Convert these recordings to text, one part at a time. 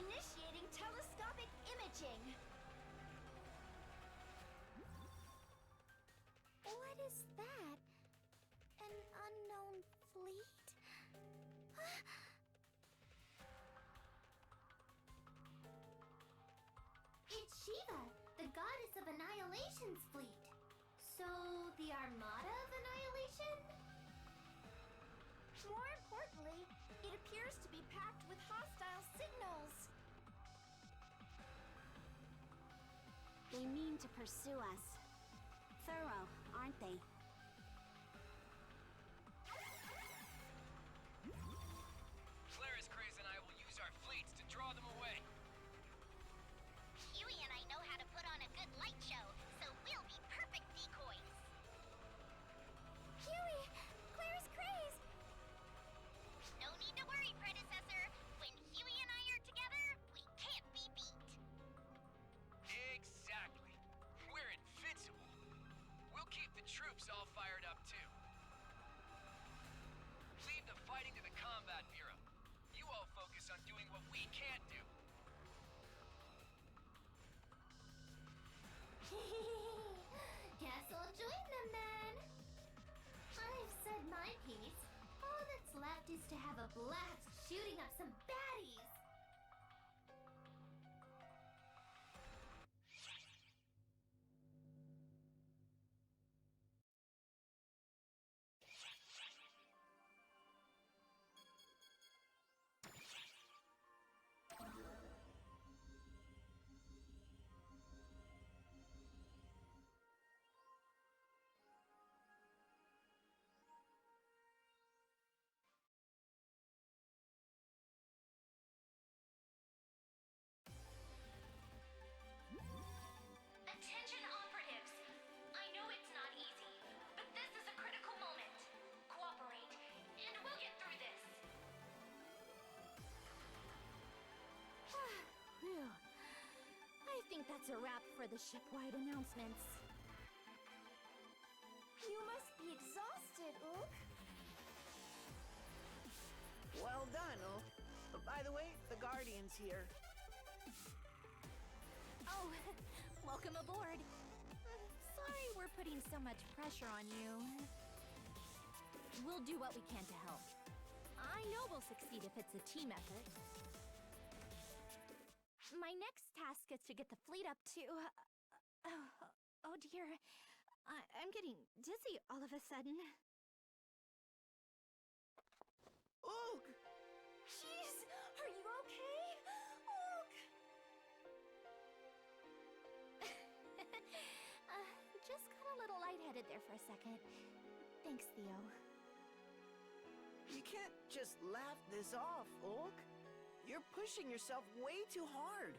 Initiating telescopic imaging. What is that? An unknown fleet? It's Shiva, the goddess of Annihilation's fleet. So, the Armada of Annihilation? More importantly, it appears to be packed with hostile signals. They mean to pursue us. Thorough, aren't they? Clara's Craze and I will use our fleets to draw them away. Huey and I know how to put on a good light show, so we'll be perfect decoys. Huey! Claire's craze! No need to worry, predecessor. When Huey and I are together, we can't be beat. Exactly. We're invincible. We'll keep the troops all fired up too. Leave the fighting to the Combat Bureau. You all focus on doing what we can't do. Guess I'll join them then. I've said my piece. All that's left is to have a blast shooting up some baddies. Attention operatives! I know it's not easy, but this is a critical moment. Cooperate, and we'll get through this. Phew. I think that's a wrap for the ship-wide announcements. You must be exhausted, Ook. Well done, Oak. By the way, the Guardian's here. Oh, welcome aboard. Sorry we're putting so much pressure on you. We'll do what we can to help. I know we'll succeed if it's a team effort. My next task is to get the fleet up to... oh dear. I'm getting dizzy all of a sudden. Oak! Jeez, are you okay? Ook! Just got a little lightheaded there for a second. Thanks, Theo. You can't just laugh this off, Oak. You're pushing yourself way too hard.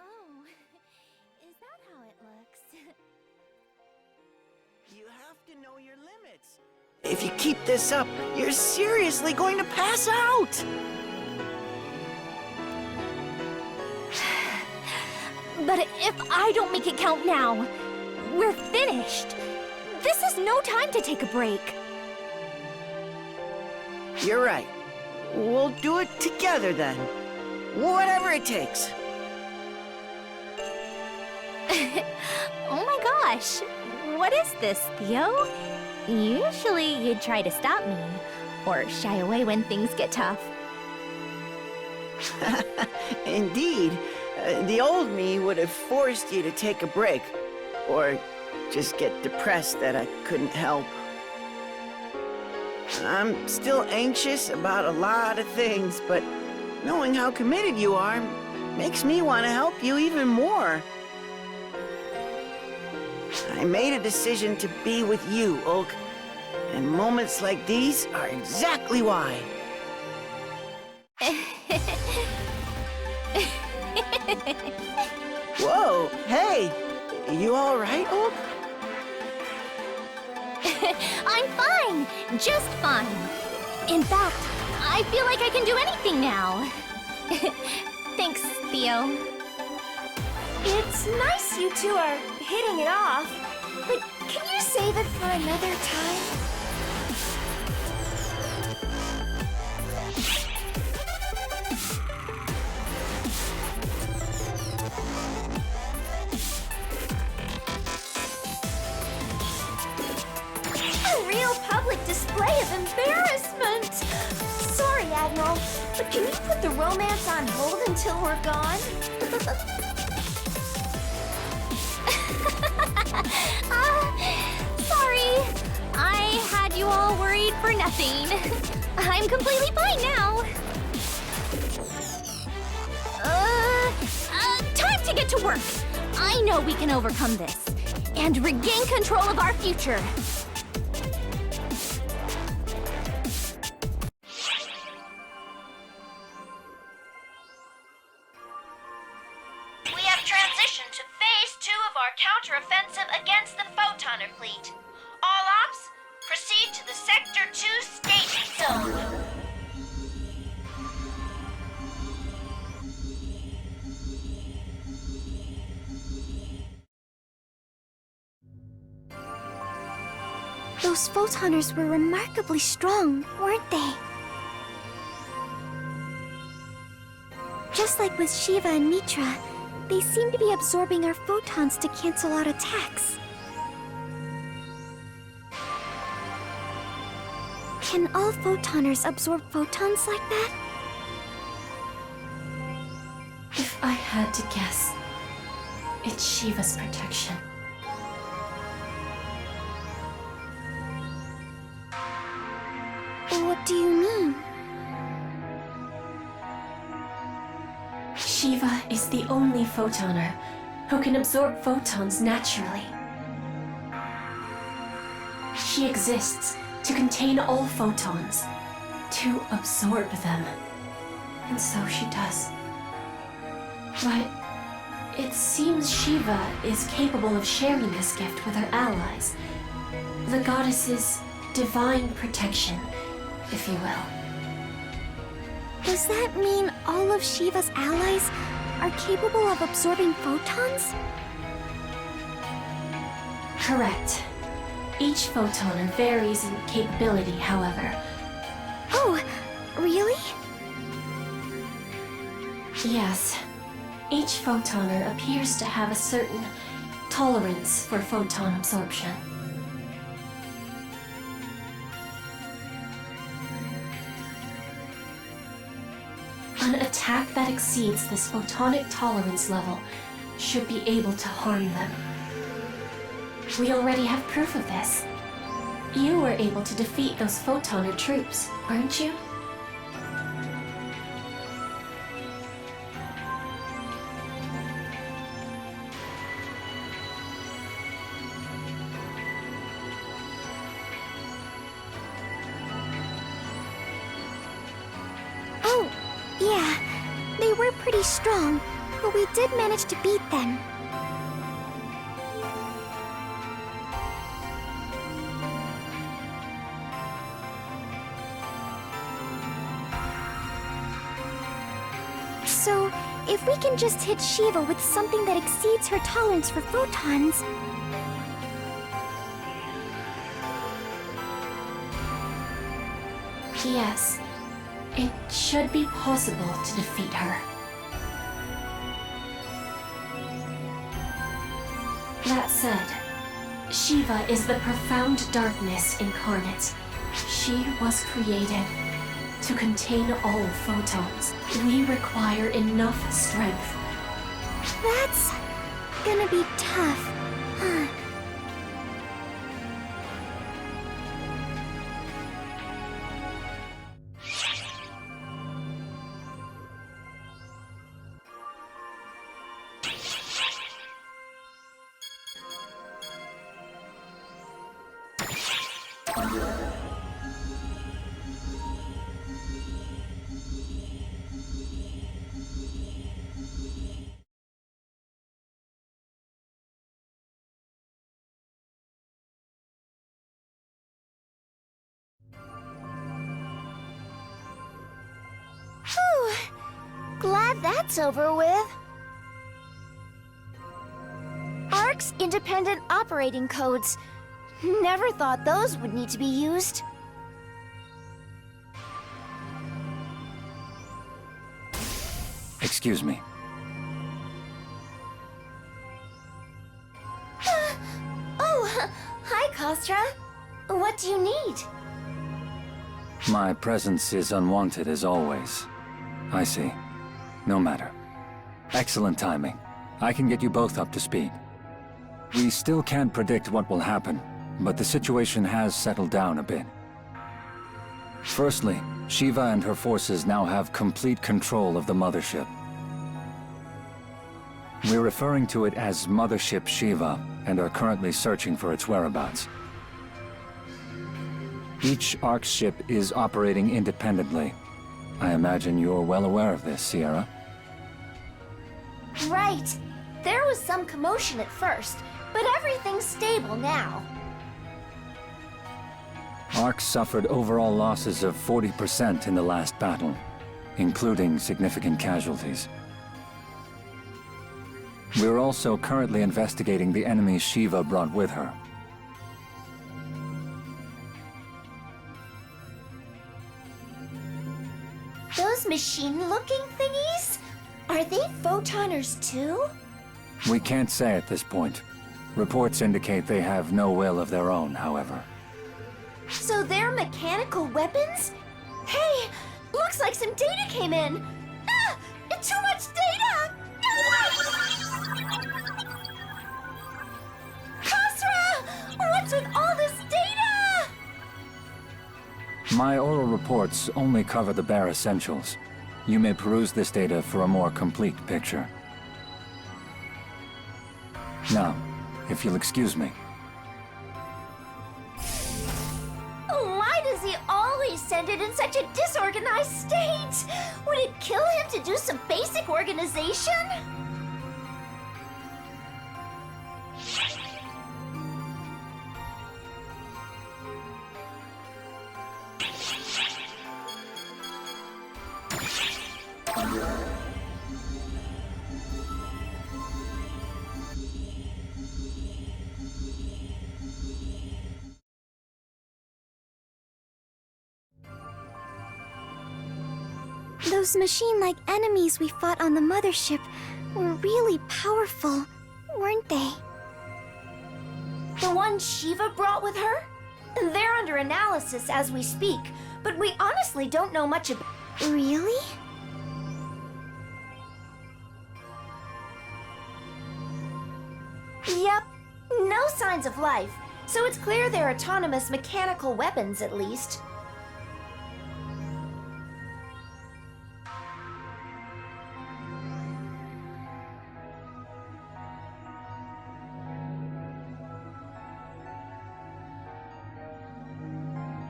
Oh, is that how it looks? You have to know your limits. If you keep this up, you're seriously going to pass out! But if I don't make it count now, we're finished. This is no time to take a break. You're right. We'll do it together then. Whatever it takes. Oh my gosh, what is this, Theo? Usually you'd try to stop me, or shy away when things get tough. Indeed. The old me would have forced you to take a break, or just get depressed that I couldn't help. I'm still anxious about a lot of things, but knowing how committed you are makes me want to help you even more. I made a decision to be with you, Oak, and moments like these are exactly why. Whoa, hey, you all right, Oak? I'm fine, just fine. In fact, I feel like I can do anything now. Thanks, Theo. It's nice you two are hitting it off, but can you save it for another time? display of embarrassment. Sorry, Admiral, but can you put the romance on hold until we're gone? Sorry. I had you all worried for nothing. I'm completely fine now. Time to get to work. I know we can overcome this and regain control of our future. We have transitioned to Phase 2 of our counteroffensive against the Photoner fleet. All ops, proceed to the Sector 2 staging zone. Those photoners were remarkably strong, weren't they? Just like with Shiva and Mitra, they seem to be absorbing our photons to cancel out attacks. Can all photoners absorb photons like that? If I had to guess, it's Shiva's protection. What do you mean? Shiva is the only photoner who can absorb photons naturally. She exists to contain all photons, to absorb them. And so she does. But it seems Shiva is capable of sharing this gift with her allies. The goddess's divine protection, if you will. Does that mean all of Shiva's allies are capable of absorbing photons? Correct. Each photoner varies in capability, however. Oh, really? Yes. Each photoner appears to have a certain tolerance for photon absorption. An attack that exceeds this photonic tolerance level should be able to harm them. We already have proof of this. You were able to defeat those photoner troops, weren't you? Oh, yeah. They were pretty strong, but we did manage to beat them. So, if we can just hit Shiva with something that exceeds her tolerance for photons... Yes. It should be possible to defeat her. That said, Shiva is the profound darkness incarnate. She was created to contain all photons. We require enough strength. That's gonna be tough, huh? Whew. Glad that's over with. ARC's independent operating codes. Never thought those would need to be used. Excuse me. Oh, hi, Kostra. What do you need? My presence is unwanted as always. I see. No matter. Excellent timing. I can get you both up to speed. We still can't predict what will happen, but the situation has settled down a bit. Firstly, Shiva and her forces now have complete control of the mothership. We're referring to it as Mothership Shiva, and are currently searching for its whereabouts. Each ARC ship is operating independently. I imagine you're well aware of this, Sierra. Right. There was some commotion at first, but everything's stable now. ARC suffered overall losses of 40% in the last battle, including significant casualties. We're also currently investigating the enemy Shiva brought with her. Those machine-looking thingies? Are they photoners too? We can't say at this point. Reports indicate they have no will of their own, however. So they're mechanical weapons? Hey, looks like some data came in. Ah, too much data! Khosra! What's with all this data? My oral reports only cover the bare essentials. You may peruse this data for a more complete picture. Now, if you'll excuse me. Why does he always send it in such a disorganized state? Would it kill him to do some basic organization? Those machine-like enemies we fought on the mothership were really powerful, weren't they? The ones Shiva brought with her? They're under analysis as we speak, but we honestly don't know much about... Really? Yep, no signs of life, so it's clear they're autonomous mechanical weapons at least.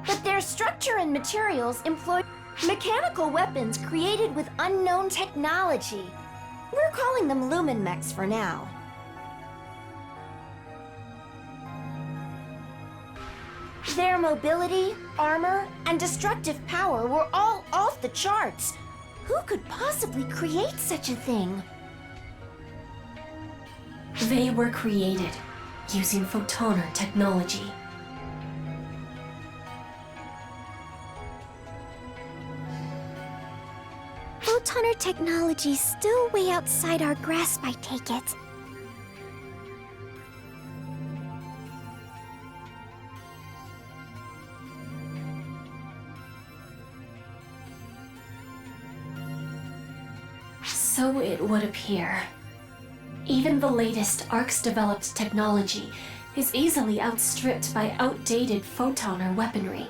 But their structure and materials employ mechanical weapons created with unknown technology. We're calling them Lumen Mechs for now. Their mobility, armor, and destructive power were all off the charts. Who could possibly create such a thing? They were created using photoner technology. Photoner technology's still way outside our grasp, I take it. So it would appear. Even the latest ARC's developed technology is easily outstripped by outdated photoner weaponry.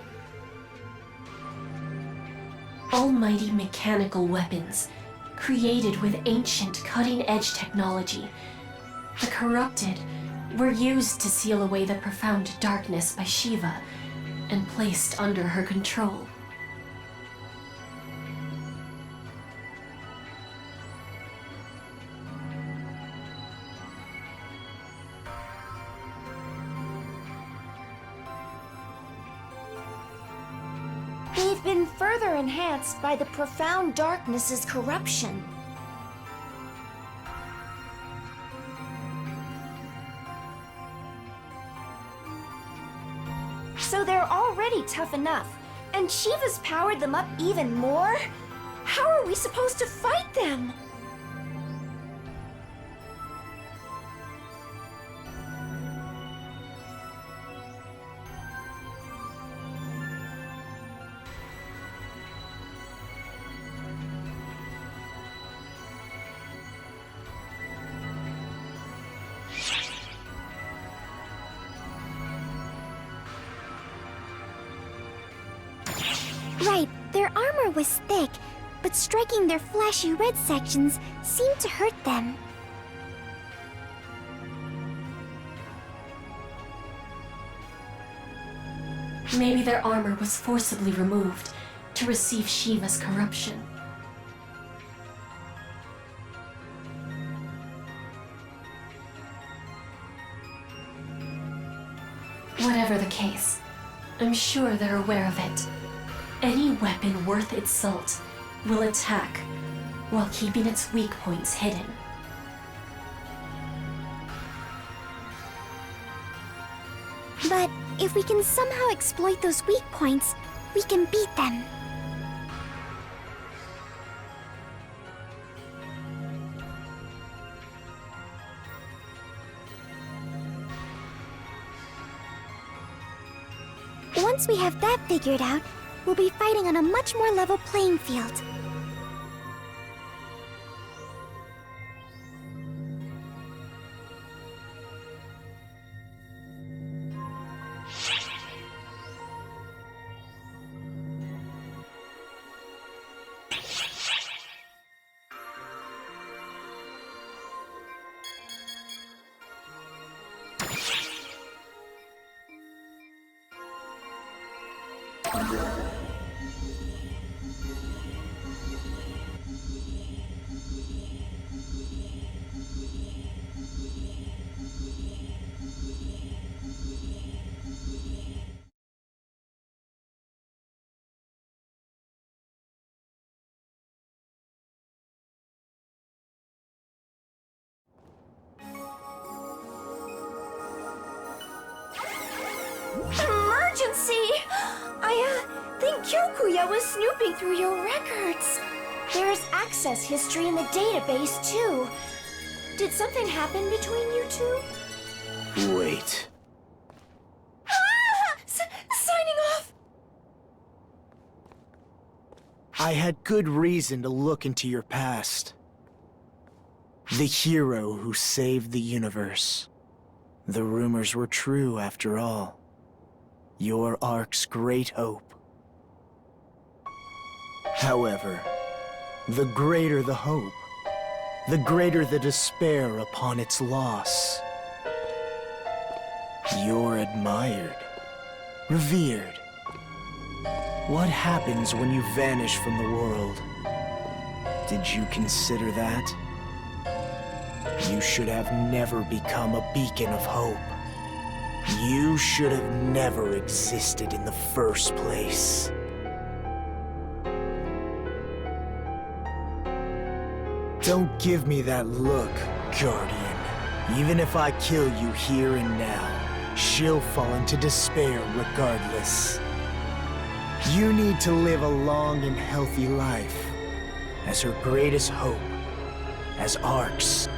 Almighty mechanical weapons, created with ancient cutting-edge technology. The corrupted were used to seal away the profound darkness by Shiva and placed under her control. They've been further enhanced by the profound darkness's corruption. So they're already tough enough, and Shiva's powered them up even more? How are we supposed to fight them? Right, their armor was thick, but striking their flashy red sections seemed to hurt them. Maybe their armor was forcibly removed to receive Shiva's corruption. Whatever the case, I'm sure they're aware of it. Any weapon worth its salt will attack while keeping its weak points hidden. But if we can somehow exploit those weak points, we can beat them. Once we have that figured out, we'll be fighting on a much more level playing field. Emergency! I think Kyokuya was snooping through your records. There's access history in the database, too. Did something happen between you two? Wait. Signing off! I had good reason to look into your past. The hero who saved the universe. The rumors were true, after all. Your Ark's great hope. However, the greater the hope, the greater the despair upon its loss. You're admired, revered. What happens when you vanish from the world? Did you consider that? You should have never become a beacon of hope. You should have never existed in the first place. Don't give me that look, Guardian. Even if I kill you here and now, she'll fall into despair regardless. You need to live a long and healthy life, as her greatest hope, as Ark's.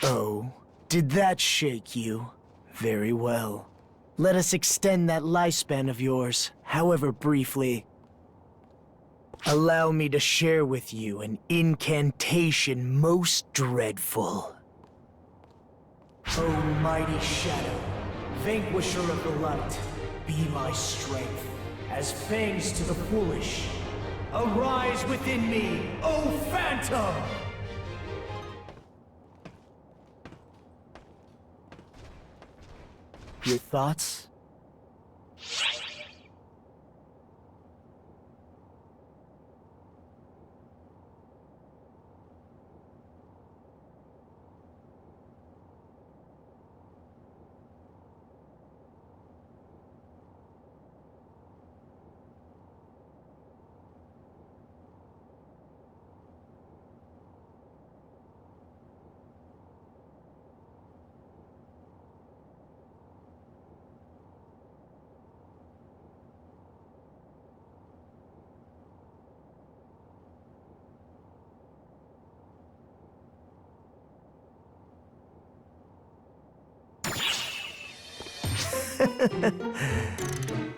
Oh, did that shake you? Very well. Let us extend that lifespan of yours, however briefly. Allow me to share with you an incantation most dreadful. O mighty shadow, vanquisher of the light, be my strength, as fangs to the foolish. Arise within me, O Phantom! Your thoughts?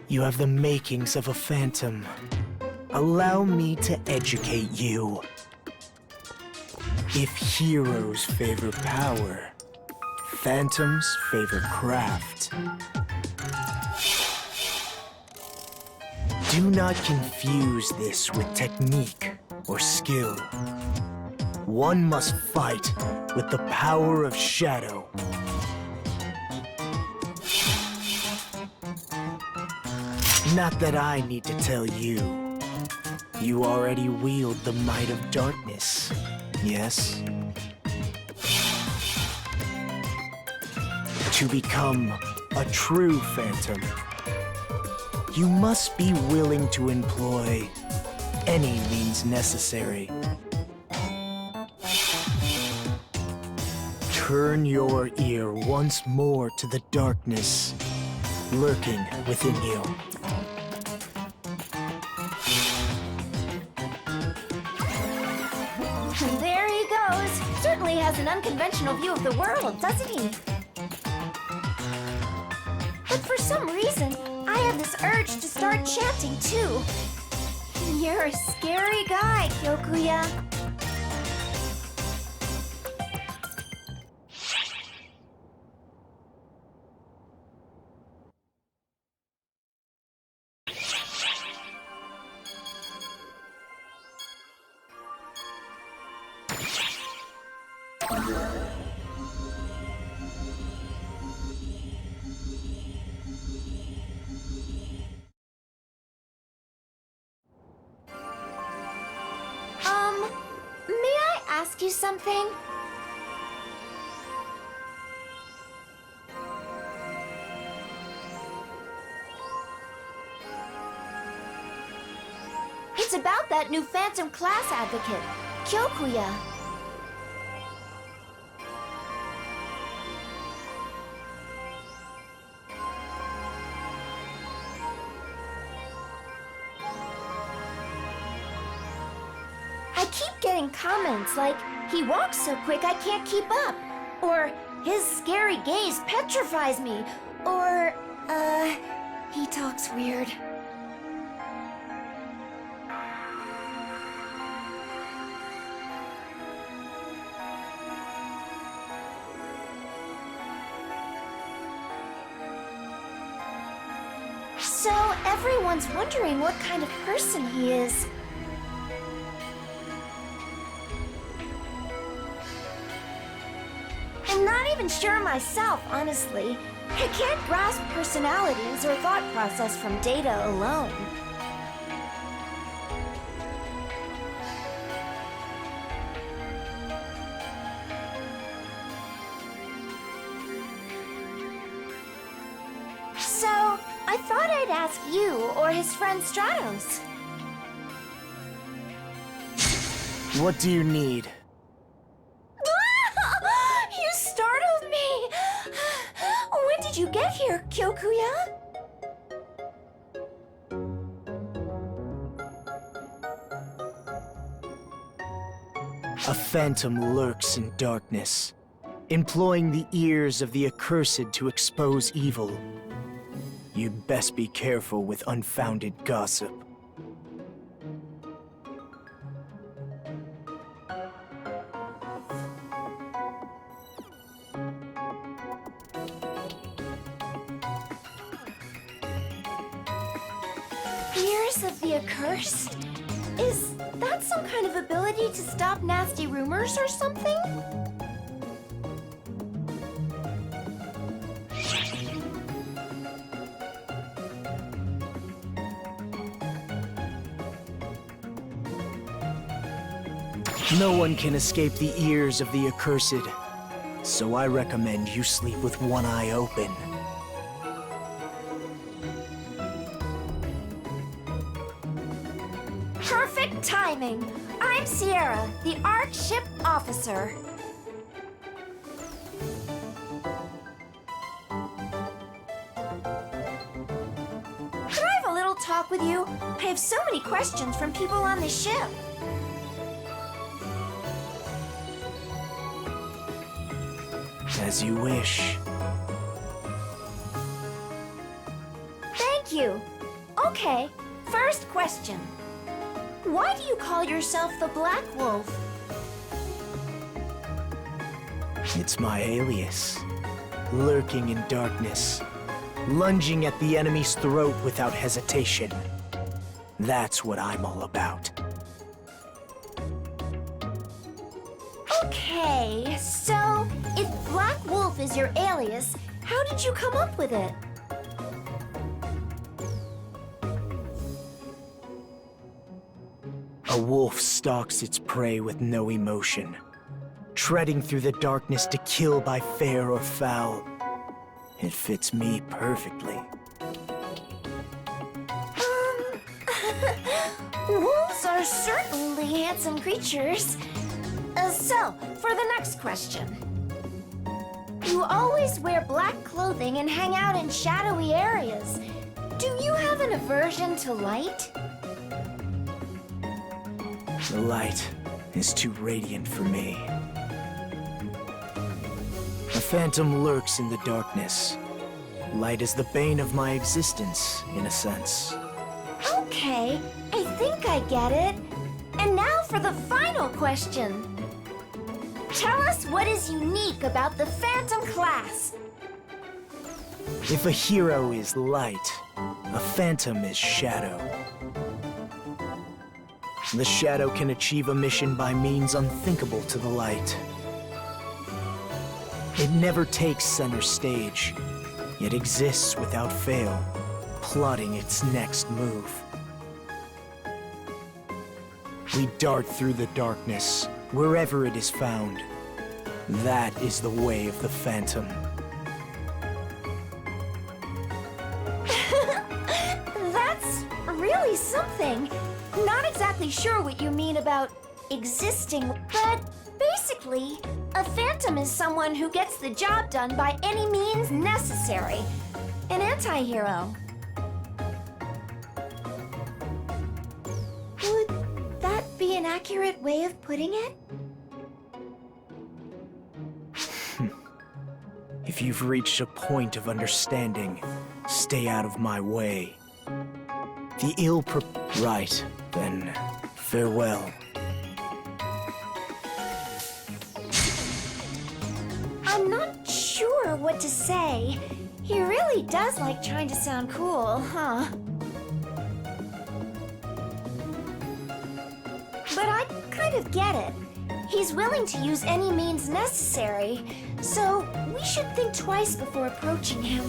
You have the makings of a phantom. Allow me to educate you. If heroes favor power, phantoms favor craft. Do not confuse this with technique or skill. One must fight with the power of shadow. Not that I need to tell you. You already wield the might of darkness, yes? To become a true phantom, you must be willing to employ any means necessary. Turn your ear once more to the darkness lurking within you. There he goes. Certainly has an unconventional view of the world, doesn't he? But for some reason, I have this urge to start chanting too. You're a scary guy, Kyokuya. May I ask you something? It's about that new Phantom class advocate, Kyokuya. I keep getting comments like, he walks so quick I can't keep up, or his scary gaze petrifies me, or, he talks weird. So everyone's wondering what kind of person he is. I'm not even sure myself, honestly. I can't grasp personalities or thought process from data alone. So, I thought I'd ask you or his friend Stratos. What do you need? You startled me! When did you get here, Kyokuya? A phantom lurks in darkness, employing the ears of the accursed to expose evil. You'd best be careful with unfounded gossip. Ears of the accursed? Is that some kind of ability to stop nasty rumors or something? No one can escape the ears of the accursed, so I recommend you sleep with one eye open. Perfect timing! I'm Sierra, the Arc Ship Officer. Could I have a little talk with you? I have so many questions from people on the ship. As you wish. Thank you. Okay, first question. Why do you call yourself the Black Wolf? It's my alias. Lurking in darkness. Lunging at the enemy's throat without hesitation. That's what I'm all about. Okay, so if Black Wolf is your alias, how did you come up with it? A wolf stalks its prey with no emotion, treading through the darkness to kill by fair or foul. It fits me perfectly. Wolves are certainly handsome creatures. So, for the next question. You always wear black clothing and hang out in shadowy areas. Do you have an aversion to light? The light is too radiant for me. A phantom lurks in the darkness. Light is the bane of my existence, in a sense. Okay, I think I get it. And now for the final question. Tell us what is unique about the Phantom class. If a hero is light, a phantom is shadow. The shadow can achieve a mission by means unthinkable to the light. It never takes center stage, yet exists without fail, plotting its next move. We dart through the darkness, wherever it is found. That is the way of the Phantom. That's really something. Not exactly sure what you mean about existing, but basically, a phantom is someone who gets the job done by any means necessary. An anti-hero. Would that be an accurate way of putting it? If you've reached a point of understanding, stay out of my way. The Right, then farewell. I'm not sure what to say. He really does like trying to sound cool, huh? But I kind of get it. He's willing to use any means necessary, so we should think twice before approaching him.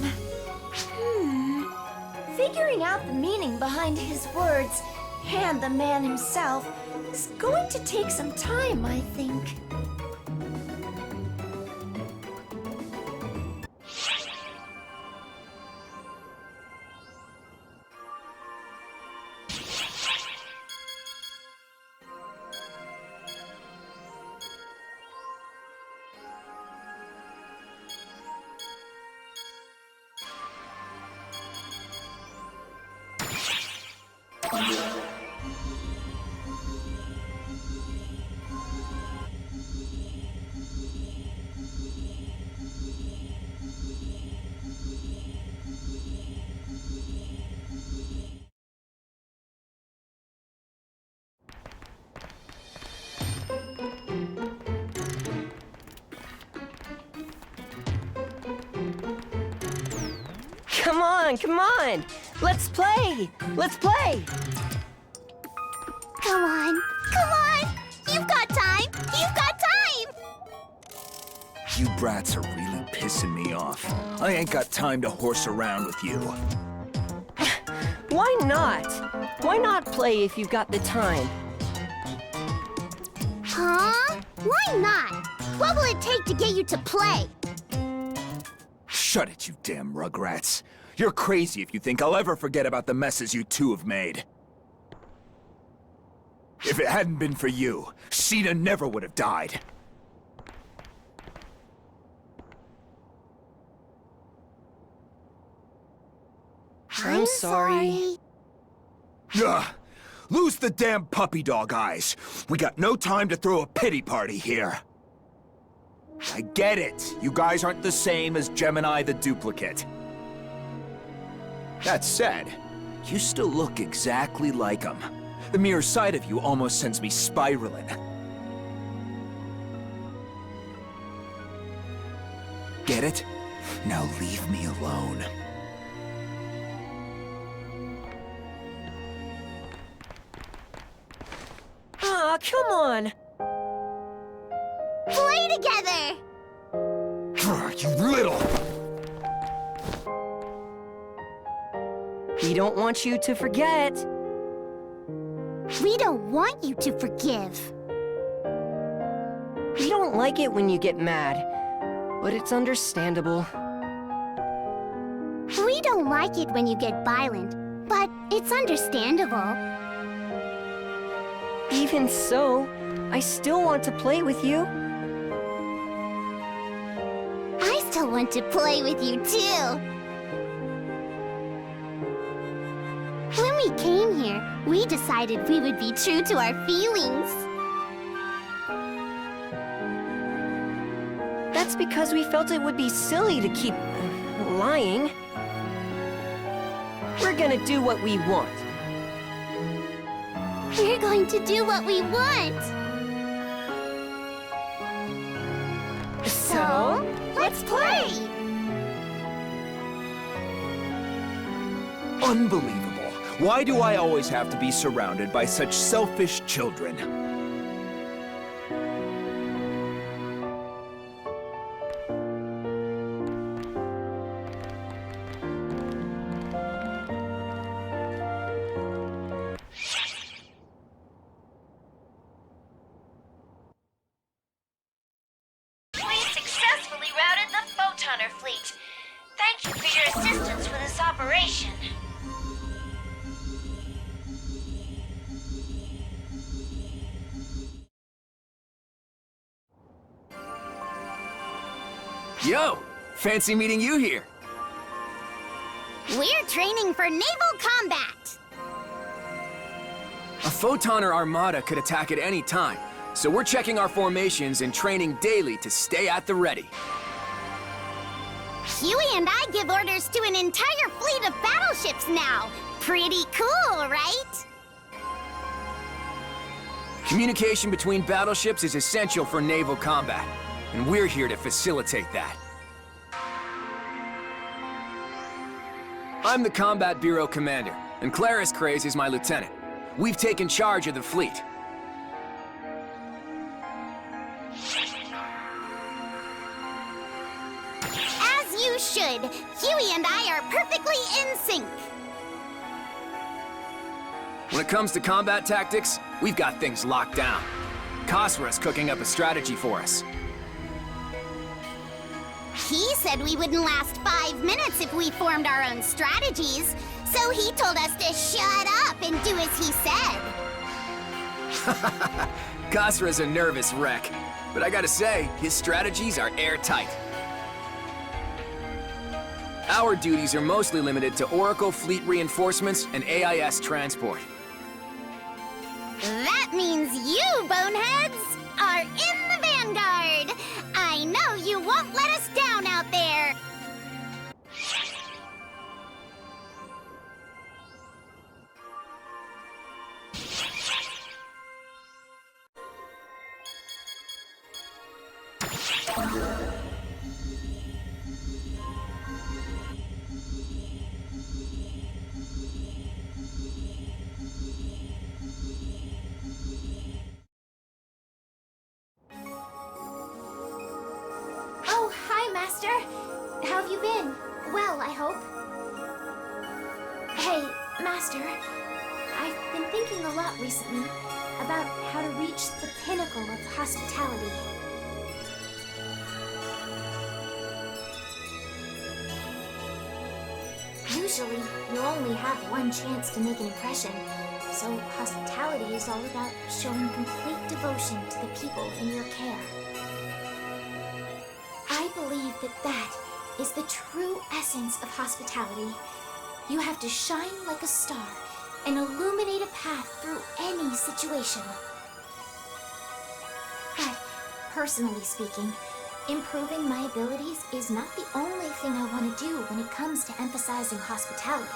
Figuring out the meaning behind his words and the man himself is going to take some time, I think. Come on! Let's play! Let's play! Come on! You've got time! You've got time! You brats are really pissing me off. I ain't got time to horse around with you. Why not? Why not play if you've got the time? Huh? Why not? What will it take to get you to play? Shut it, you damn rugrats. You're crazy if you think I'll ever forget about the messes you two have made. If it hadn't been for you, Sheena never would have died. I'm sorry. Ugh! Lose the damn puppy dog eyes. We got no time to throw a pity party here. I get it. You guys aren't the same as Gemini the Duplicate. That said, you still look exactly like him. The mere sight of you almost sends me spiraling. Get it? Now leave me alone. Aw, come on! Play together! You little... We don't want you to forget. We don't want you to forgive. We don't like it when you get mad, but it's understandable. We don't like it when you get violent, but it's understandable. Even so, I still want to play with you. I still want to play with you, too. When we came here, we decided we would be true to our feelings. That's because we felt it would be silly to keep lying. We're gonna do what we want. We're going to do what we want. So, let's play! Unbelievable. Why do I always have to be surrounded by such selfish children? We successfully routed the Photoner fleet. Thank you for your assistance with this operation. Yo! Fancy meeting you here. We're training for naval combat! A Photoner armada could attack at any time, so we're checking our formations and training daily to stay at the ready. Huey and I give orders to an entire fleet of battleships now. Pretty cool, right? Communication between battleships is essential for naval combat, and we're here to facilitate that. I'm the Combat Bureau Commander, and Claris Craze is my lieutenant. We've taken charge of the fleet. As you should. Huey and I are perfectly in sync. When it comes to combat tactics, we've got things locked down. Khosra's cooking up a strategy for us. He said we wouldn't last 5 minutes if we formed our own strategies, so he told us to shut up and do as he said. Khosra's a nervous wreck, but I gotta say, his strategies are airtight. Our duties are mostly limited to Oracle fleet reinforcements and AIS transport. That means you, boneheads, are in the vanguard. I know you won't let us down out there. Oh, hi, Master. How have you been? Well, I hope. Hey, Master. I've been thinking a lot recently about how to reach the pinnacle of hospitality. Usually, you only have one chance to make an impression, so hospitality is all about showing complete devotion to the people in your care. I believe that is the true essence of hospitality. You have to shine like a star and illuminate a path through any situation. But, personally speaking, improving my abilities is not the only thing I want to do when it comes to emphasizing hospitality.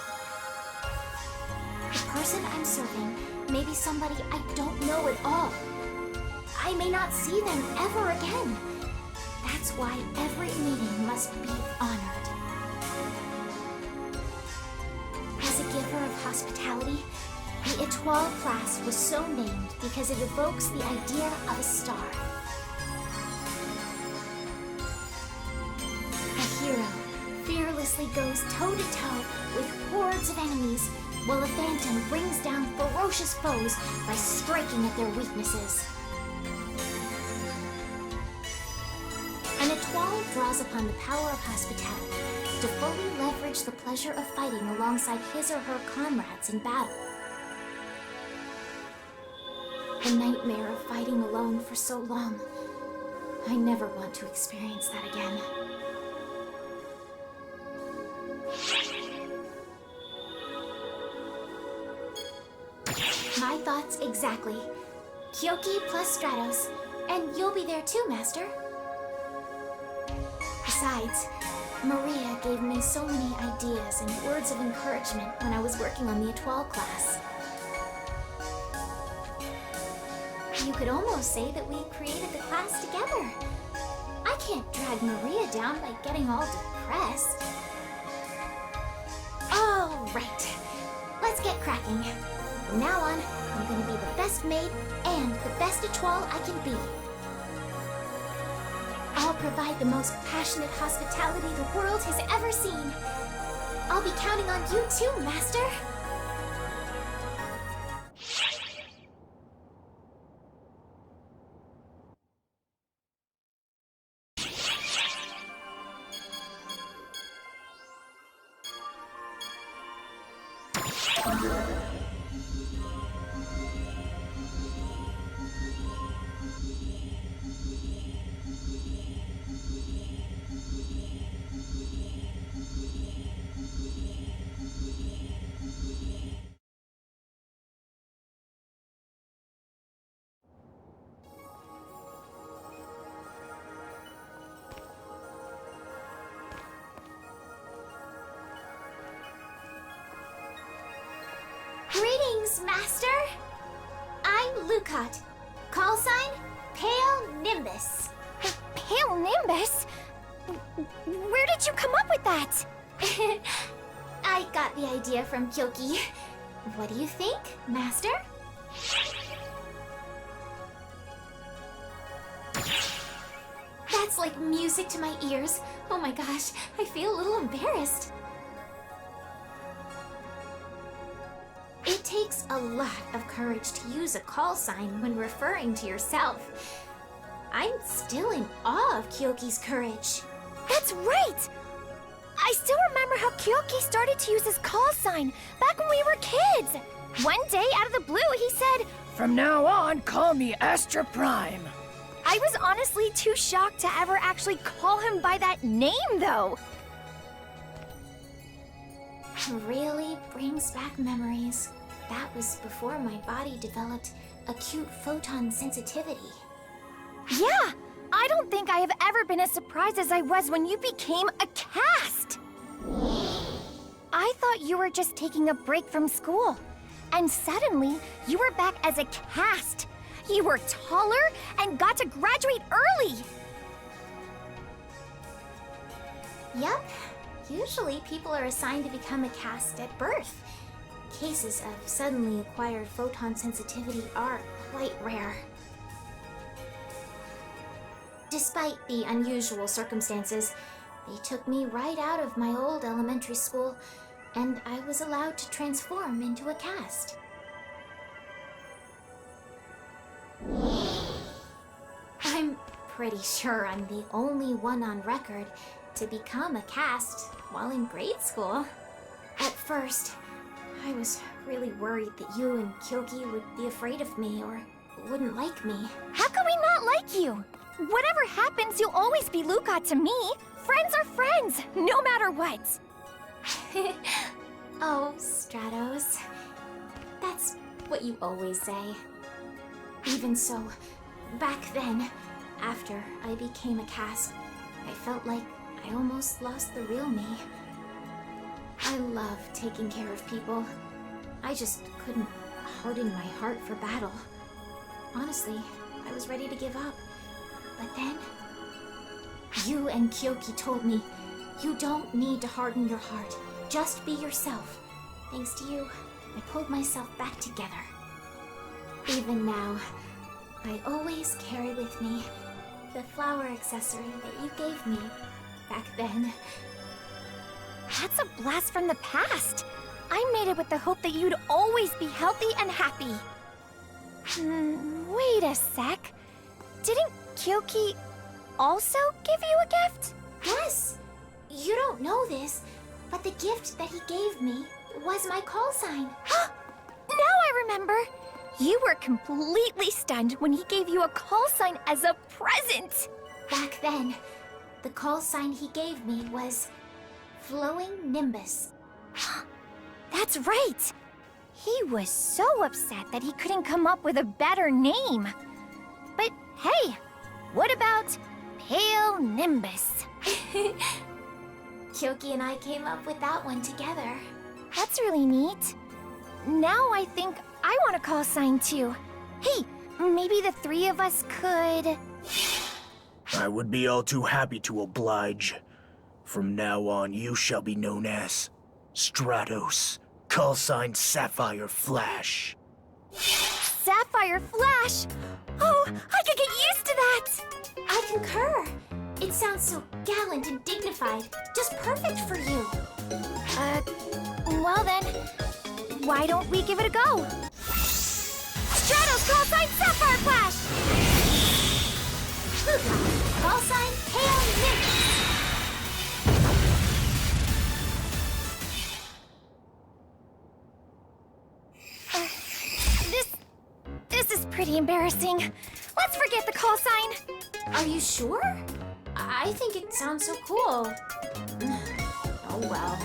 The person I'm serving may be somebody I don't know at all. I may not see them ever again. That's why every meeting must be honored. As a giver of hospitality, the Étoile class was so named because it evokes the idea of a star. A hero fearlessly goes toe-to-toe with hordes of enemies, while a phantom brings down ferocious foes by striking at their weaknesses. An étoile draws upon the power of hospitality to fully leverage the pleasure of fighting alongside his or her comrades in battle. The nightmare of fighting alone for so long. I never want to experience that again. My thoughts exactly. Kyoki plus Stratos, and you'll be there too, Master. Besides, Maria gave me so many ideas and words of encouragement when I was working on the Étoile class. You could almost say that we created the class together. I can't drag Maria down by getting all depressed. All right, let's get cracking. From now on, I'm gonna be the best maid and the best étoile I can be. I'll provide the most passionate hospitality the world has ever seen. I'll be counting on you too, Master. Greetings, Master! I'm Lucot. Call sign, Pale Nimbus. Pale Nimbus? Where did you come up with that? I got the idea from Kyoki. What do you think, Master? That's like music to my ears. Oh my gosh, I feel a little embarrassed. It takes a lot of courage to use a call sign when referring to yourself. I'm still in awe of Kyoki's courage. That's right! I still remember how Kyoki started to use his call sign back when we were kids. One day, out of the blue, he said, "From now on, call me Astra Prime." I was honestly too shocked to ever actually call him by that name, though. Really brings back memories. That was before my body developed acute photon sensitivity. Yeah, I don't think I have ever been as surprised as I was when you became a cast. I thought you were just taking a break from school, and suddenly you were back as a cast. You were taller and got to graduate early. Yep. Usually people are assigned to become a cast at birth. Cases of suddenly acquired photon sensitivity are quite rare. Despite the unusual circumstances, they took me right out of my old elementary school, and I was allowed to transform into a cast. I'm pretty sure I'm the only one on record to become a cast while in grade school. At first, I was really worried that you and Kyoki would be afraid of me or wouldn't like me. How can we not like you? Whatever happens, you'll always be Lucot to me. Friends are friends, no matter what. Oh, Stratos. That's what you always say. Even so, back then, after I became a cast, I felt like I almost lost the real me. I love taking care of people. I just couldn't harden my heart for battle. Honestly, I was ready to give up. But then, you and Kyoki told me, you don't need to harden your heart. Just be yourself. Thanks to you, I pulled myself back together. Even now, I always carry with me the flower accessory that you gave me back then. That's a blast from the past. I made it with the hope that you'd always be healthy and happy. Wait a sec. Didn't Kyoki also give you a gift? Yes! You don't know this, but the gift that he gave me was my call sign. Now I remember. You were completely stunned when he gave you a call sign as a present. Back then, the call sign he gave me was Flowing Nimbus. That's right. He was so upset that he couldn't come up with a better name. But hey, what about Pale Nimbus? Kyoki and I came up with that one together. That's really neat. Now I think I want a call sign too. Hey, maybe the three of us could... I would be all too happy to oblige. From now on, you shall be known as Stratos, call sign Sapphire Flash. Sapphire Flash? Oh, I could get used to that! I concur. It sounds so gallant and dignified. Just perfect for you. Well then, why don't we give it a go? Stratos call sign Sapphire Flash! Luca, call sign Pale Nimbus. This is pretty embarrassing. Let's forget the call sign. Are you sure? I think it sounds so cool. Oh well.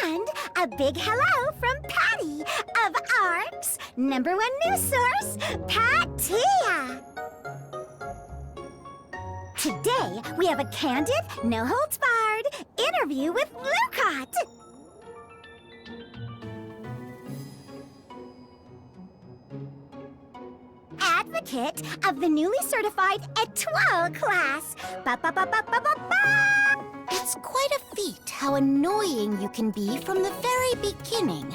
And a big hello from Patty of ARC's #1 news source, Patia. Today, we have a candid, no-holds-barred interview with Lucot. Advocate of the newly certified Étoile class. Ba-ba-ba-ba-ba-ba-ba! It's quite a feat how annoying you can be from the very beginning.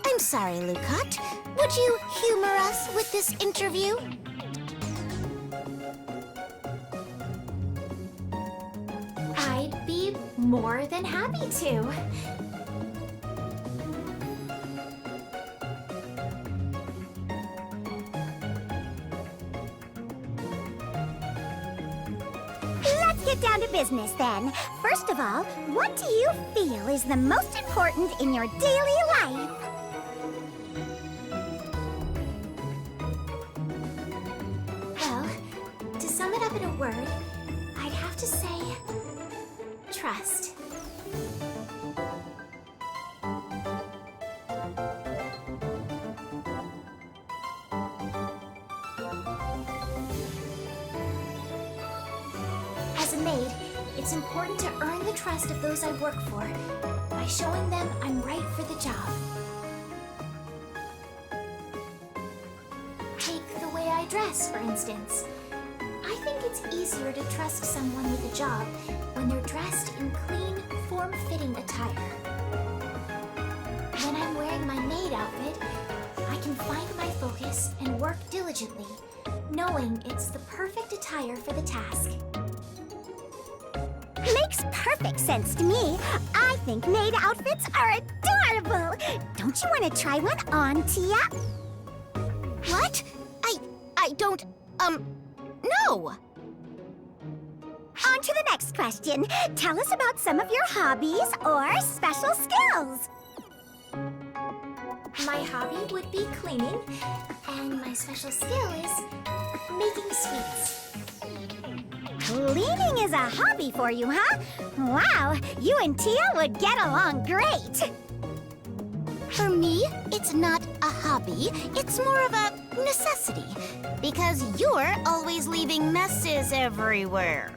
I'm sorry, Lucot. Would you humor us with this interview? I'd be more than happy to. Let's get down to business then. First of all, what do you feel is the most important in your daily life? Well, to sum it up in a word, I'd have to say trust. As a maid, it's important to earn the trust of those I work for by showing them I'm right for the job. Take the way I dress, for instance. I think it's easier to trust someone with a job when they're dressed in clean, form-fitting attire. When I'm wearing my maid outfit, I can find my focus and work diligently, knowing it's the perfect attire for the task. Makes perfect sense to me. I think maid outfits are adorable. Don't you want to try one on, Tia? What? I don't, no. On to the next question. Tell us about some of your hobbies or special skills. My hobby would be cleaning, and my special skill is making sweets. Cleaning is a hobby for you, huh? Wow, you and Tia would get along great. For me, it's not a hobby, it's more of a necessity. Because you're always leaving messes everywhere.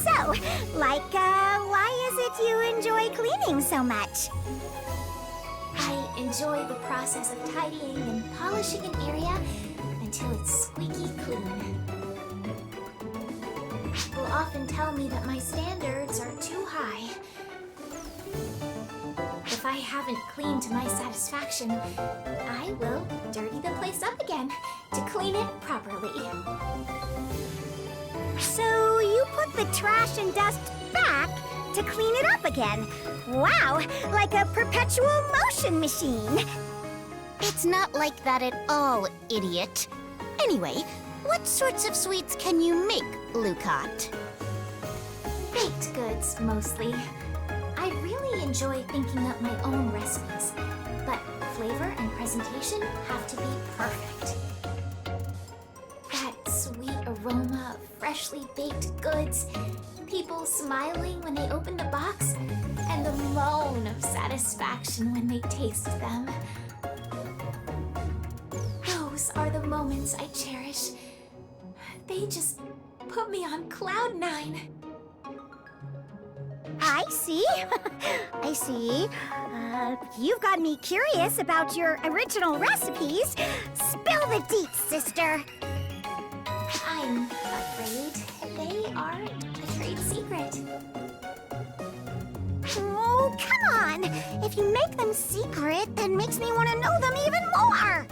So, why is it you enjoy cleaning so much? I enjoy the process of tidying and polishing an area until it's squeaky clean. People often tell me that my standards are too high. If I haven't cleaned to my satisfaction, I will dirty the place up again to clean it properly. So you put the trash and dust back to clean it up again. Wow, like a perpetual motion machine. It's not like that at all, idiot. Anyway, what sorts of sweets can you make, Lukat? Baked goods, mostly. I really enjoy thinking up my own recipes, but flavor and presentation have to be perfect. That sweet aroma of freshly baked goods, people smiling when they open the box, and the moan of satisfaction when they taste them. Those are the moments I cherish. They just put me on cloud 9. I see. I see. You've got me curious about your original recipes. Spill the deets, sister. I'm afraid they are a trade secret. Oh, come on! If you make them secret, that makes me want to know them even more!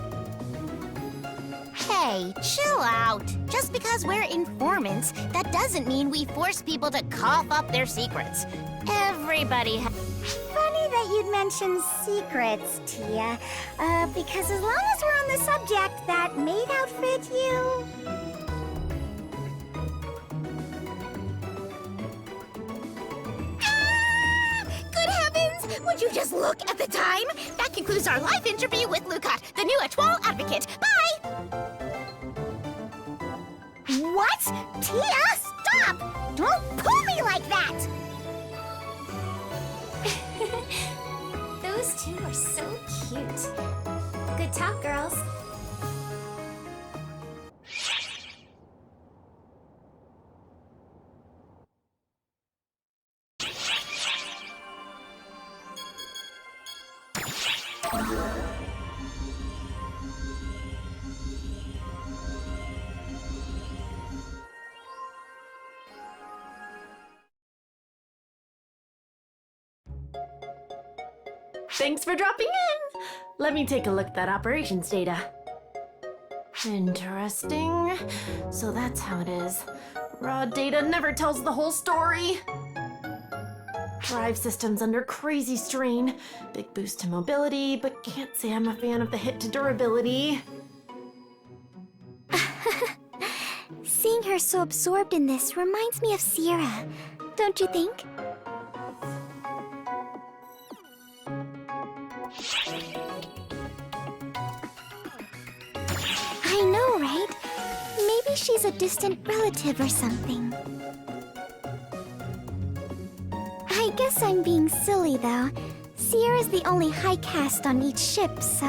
Hey, chill out. Just because we're informants, that doesn't mean we force people to cough up their secrets. Everybody Funny that you'd mention secrets, Tia. Because as long as we're on the subject, that maid outfit you... Good heavens! Would you just look at the time? That concludes our live interview with Lukat, the new Etoile advocate. Bye! What? Tia, stop! Don't pull me like that! Those two are so cute. Good talk, girls. Thanks for dropping in! Let me take a look at that operations data. Interesting. So that's how it is. Raw data never tells the whole story. Drive system's under crazy strain. Big boost to mobility, but can't say I'm a fan of the hit to durability. Seeing her so absorbed in this reminds me of Sierra, don't you think? I know, right? Maybe she's a distant relative or something. I guess I'm being silly, though. Sierra's the only high caste on each ship, so...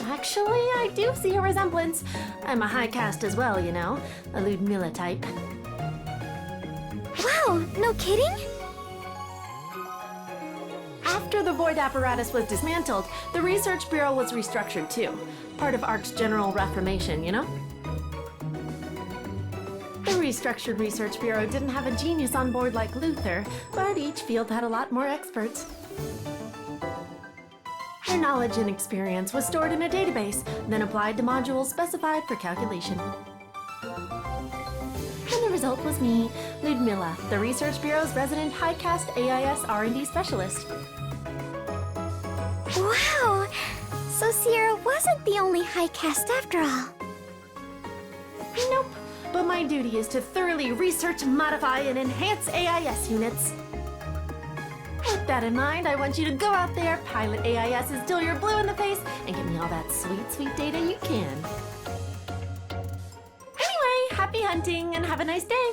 Actually, I do see a resemblance. I'm a high caste as well, you know. A Ludmilla type. Wow, no kidding? After the Void apparatus was dismantled, the Research Bureau was restructured too. Part of ARC's general reformation, you know? The restructured Research Bureau didn't have a genius on board like Luther, but each field had a lot more experts. Their knowledge and experience was stored in a database, then applied to modules specified for calculation. And the result was me, Ludmilla, the Research Bureau's resident high-caste AIS R&D specialist. Wow! So Sierra wasn't the only high caste after all. Nope, but my duty is to thoroughly research, modify, and enhance AIS units. With that in mind, I want you to go out there, pilot AISs till you're blue in the face, and give me all that sweet, sweet data you can. Anyway, happy hunting and have a nice day.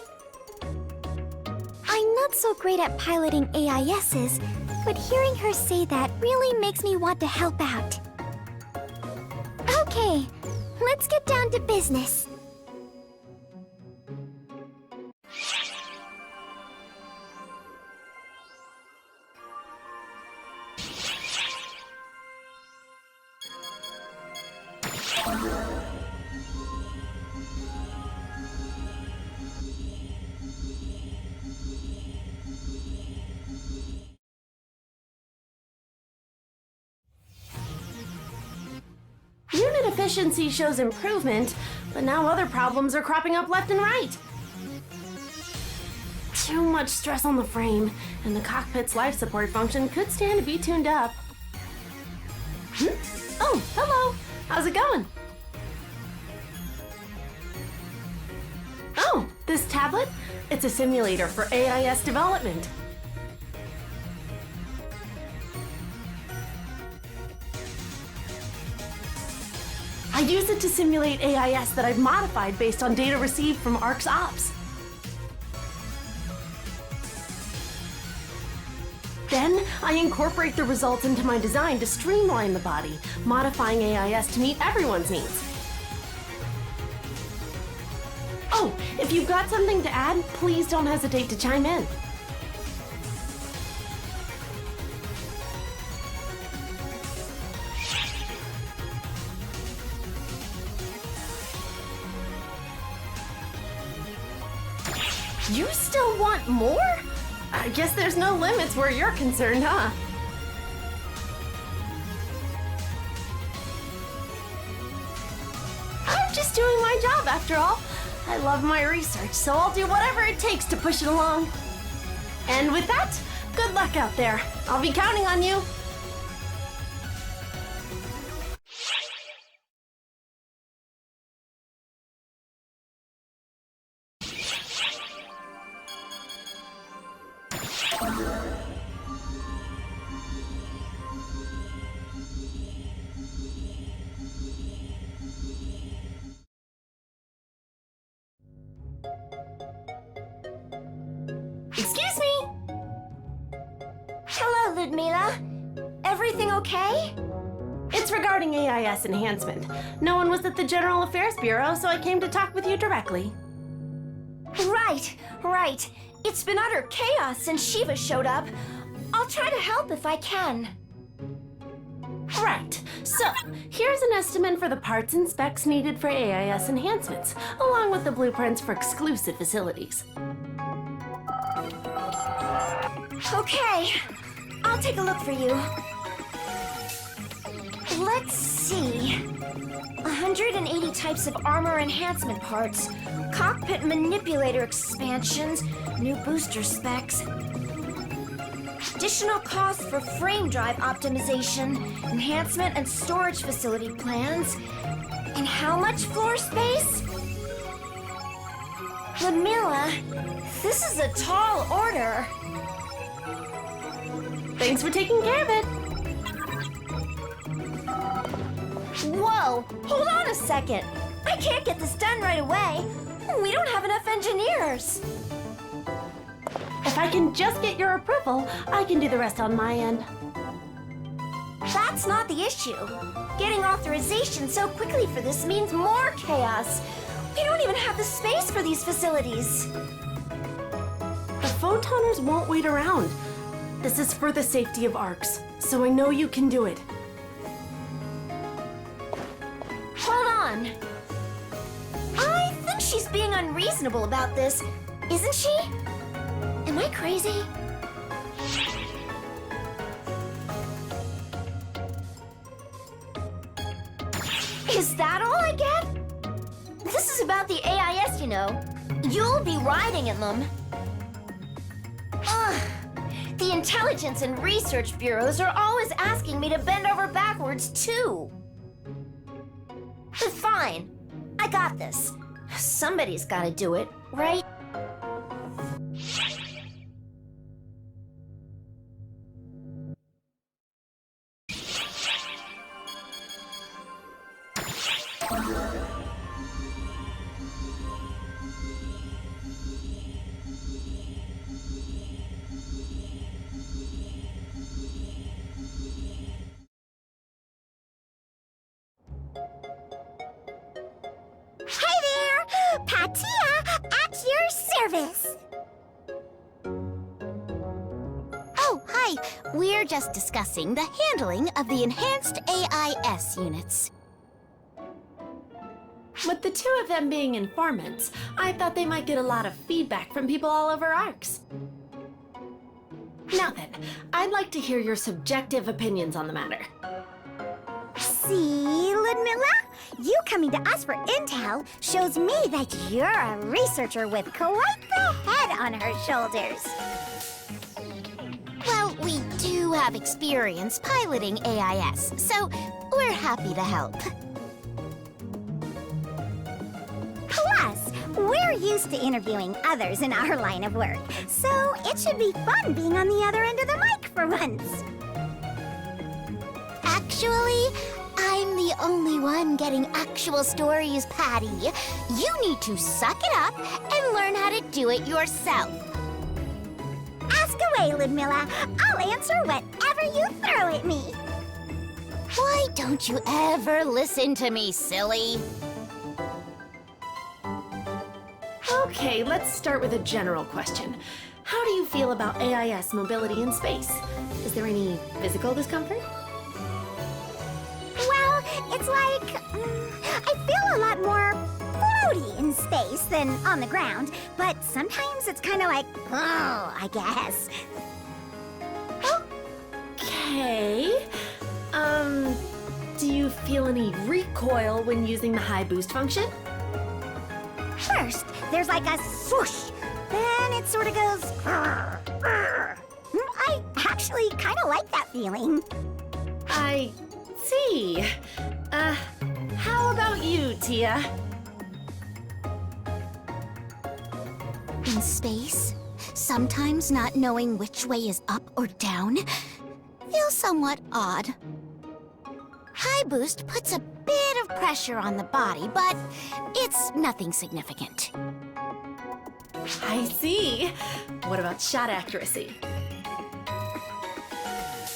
I'm not so great at piloting AISs, But hearing her say that really makes me want to help out. Okay, let's get down to business. Unit efficiency shows improvement, but now other problems are cropping up left and right. Too much stress on the frame, and the cockpit's life support function could stand to be tuned up. Oh, hello. How's it going? Oh, this tablet? It's a simulator for AIS development. I use it to simulate AIS that I've modified based on data received from ARC's ops. Then, I incorporate the results into my design to streamline the body, modifying AIS to meet everyone's needs. Oh, if you've got something to add, please don't hesitate to chime in. You still want more? I guess there's no limits where you're concerned, huh? I'm just doing my job after all. I love my research, so I'll do whatever it takes to push it along. And with that, good luck out there. I'll be counting on you. Excuse me? Hello, Ludmila. Everything okay? It's regarding Ais Enhancement. No one was at the General Affairs Bureau, so I came to talk with you directly. Right. It's been utter chaos since Shiva showed up. I'll try to help if I can. Right. So, here's an estimate for the parts and specs needed for Ais Enhancements, along with the blueprints for exclusive facilities. Okay, I'll take a look for you. Let's see. 180 types of armor enhancement parts, cockpit manipulator expansions, new booster specs, additional costs for frame drive optimization, enhancement and storage facility plans, and how much floor space? Ludmila, this is a tall order. Thanks for taking care of it. Whoa, hold on a second. I can't get this done right away. We don't have enough engineers. If I can just get your approval, I can do the rest on my end. That's not the issue. Getting authorization so quickly for this means more chaos. We don't even have the space for these facilities. The Photoners won't wait around. This is for the safety of ARCs, so I know you can do it. Hold on. I think she's being unreasonable about this, isn't she? Am I crazy? Is that all I get? This is about the AIS, you know. You'll be riding in them. Ugh. The intelligence and research bureaus are always asking me to bend over backwards, too. But fine. I got this. Somebody's gotta do it, right? Tia, at your service. Oh, hi. We're just discussing the handling of the enhanced AIS units. With the two of them being informants, I thought they might get a lot of feedback from people all over ARCS. Now then, I'd like to hear your subjective opinions on the matter. See, Ludmilla? You coming to us for intel shows me that you're a researcher with quite the head on her shoulders. Well, we do have experience piloting AIS, so we're happy to help. Plus, we're used to interviewing others in our line of work, so it should be fun being on the other end of the mic for once. Actually, I'm the only one getting actual stories, Patty. You need to suck it up and learn how to do it yourself. Ask away, Ludmilla. I'll answer whatever you throw at me. Why don't you ever listen to me, silly? Okay, let's start with a general question. How do you feel about AIS mobility in space? Is there any physical discomfort? Well, it's like, I feel a lot more floaty in space than on the ground, but sometimes it's kind of like, oh, I guess. Okay. Do you feel any recoil when using the high boost function? First, there's like a swoosh. Then it sort of goes, I actually kind of like that feeling. I see. How about you, Tia? In space, sometimes not knowing which way is up or down feels somewhat odd. High boost puts a bit of pressure on the body, but it's nothing significant. I see. What about shot accuracy?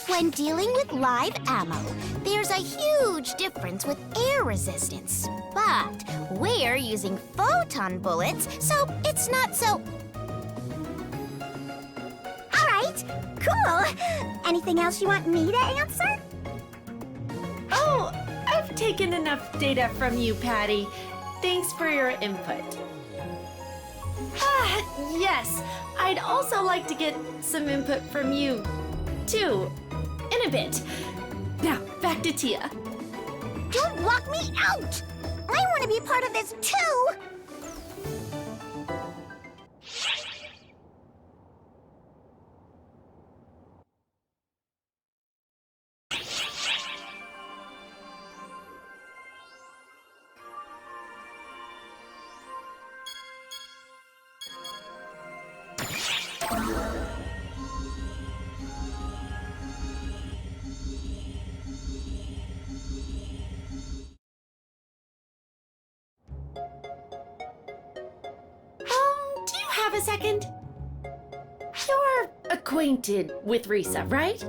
When dealing with live ammo, there's a huge difference with air resistance. But we're using photon bullets, so it's not so... All right, cool. Anything else you want me to answer? Oh, I've taken enough data from you, Patty. Thanks for your input. Yes. I'd also like to get some input from you, too, in a bit. Now, back to Tia. Don't lock me out! I want to be part of this, too! Do you have a second? You're acquainted with Risa, right?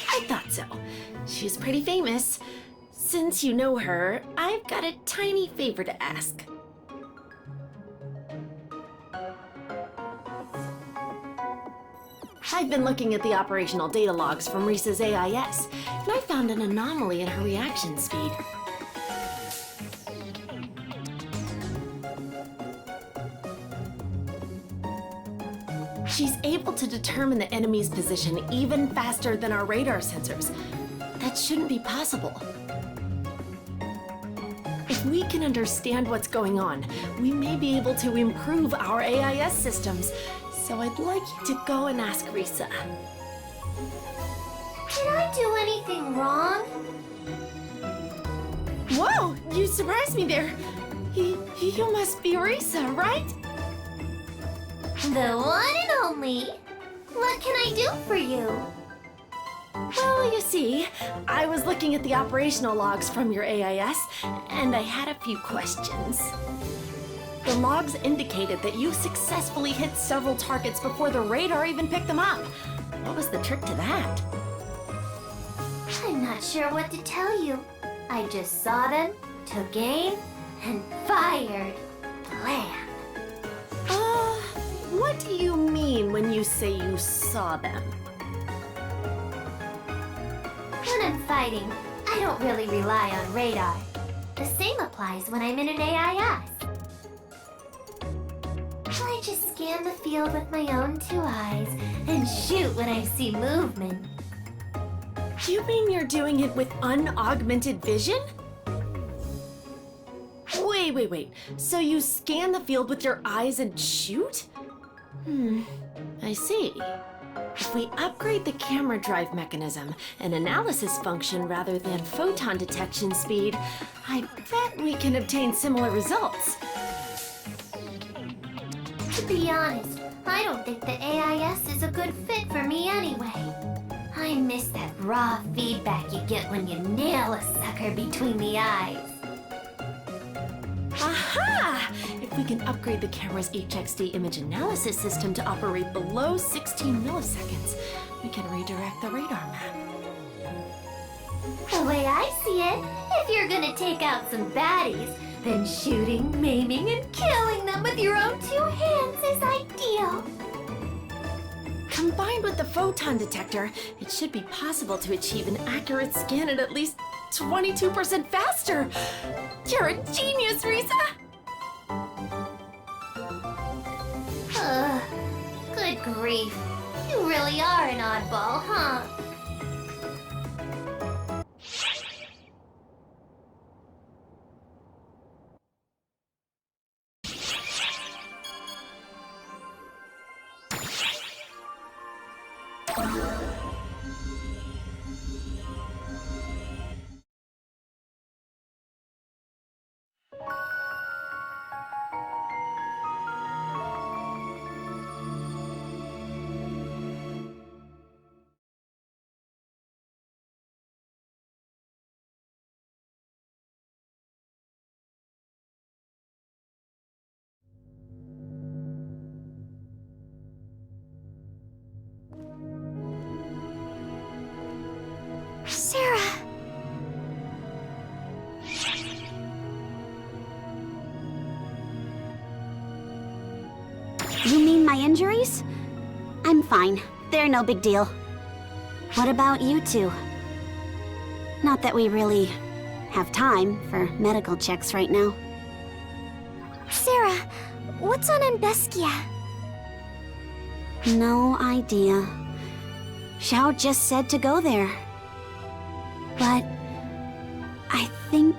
I thought so. She's pretty famous. Since you know her, I've got a tiny favor to ask. I've been looking at the operational data logs from Risa's AIS, and I found an anomaly in her reaction speed. She's able to determine the enemy's position even faster than our radar sensors. That shouldn't be possible. If we can understand what's going on, we may be able to improve our AIS systems. So I'd like you to go and ask Risa. Did I do anything wrong? Whoa! You surprised me there. You must be Risa, right? The one and only. What can I do for you? Well, you see, I was looking at the operational logs from your AIS, and I had a few questions. The logs indicated that you successfully hit several targets before the radar even picked them up. What was the trick to that? I'm not sure what to tell you. I just saw them, took aim, and fired. Blam! What do you mean when you say you saw them? When I'm fighting, I don't really rely on radar. The same applies when I'm in an AIS. I just scan the field with my own 2 eyes and shoot when I see movement. Do you mean you're doing it with unaugmented vision? Wait. So you scan the field with your eyes and shoot? I see. If we upgrade the camera drive mechanism and analysis function rather than photon detection speed, I bet we can obtain similar results. To be honest, I don't think the AIS is a good fit for me anyway. I miss that raw feedback you get when you nail a sucker between the eyes. Aha! If we can upgrade the camera's HXD image analysis system to operate below 16 milliseconds, we can redirect the radar map. The way I see it, if you're gonna take out some baddies, then shooting, maiming, and killing them with your own 2 hands is ideal. Combined with the photon detector, it should be possible to achieve an accurate scan at least 22% faster. You're a genius, Risa! Good grief. You really are an oddball, huh? Sarah! You mean my injuries? I'm fine. They're no big deal. What about you two? Not that we really have time for medical checks right now. Sarah, what's on Ambeskia? No idea. Xiao just said to go there. But I think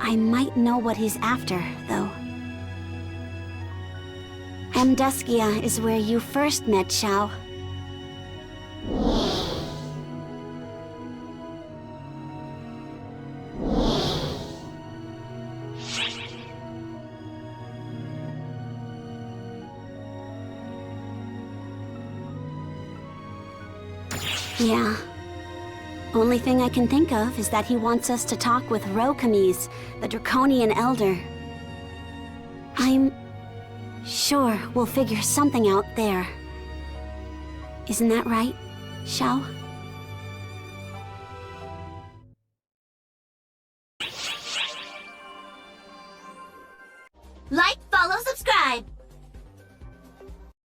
I might know what he's after, though. Amduskia is where you first met Xiao. Yeah. Only thing I can think of is that he wants us to talk with Rokamis, the Draconian Elder. I'm sure we'll figure something out there. Isn't that right, Xiao? Like, follow, subscribe!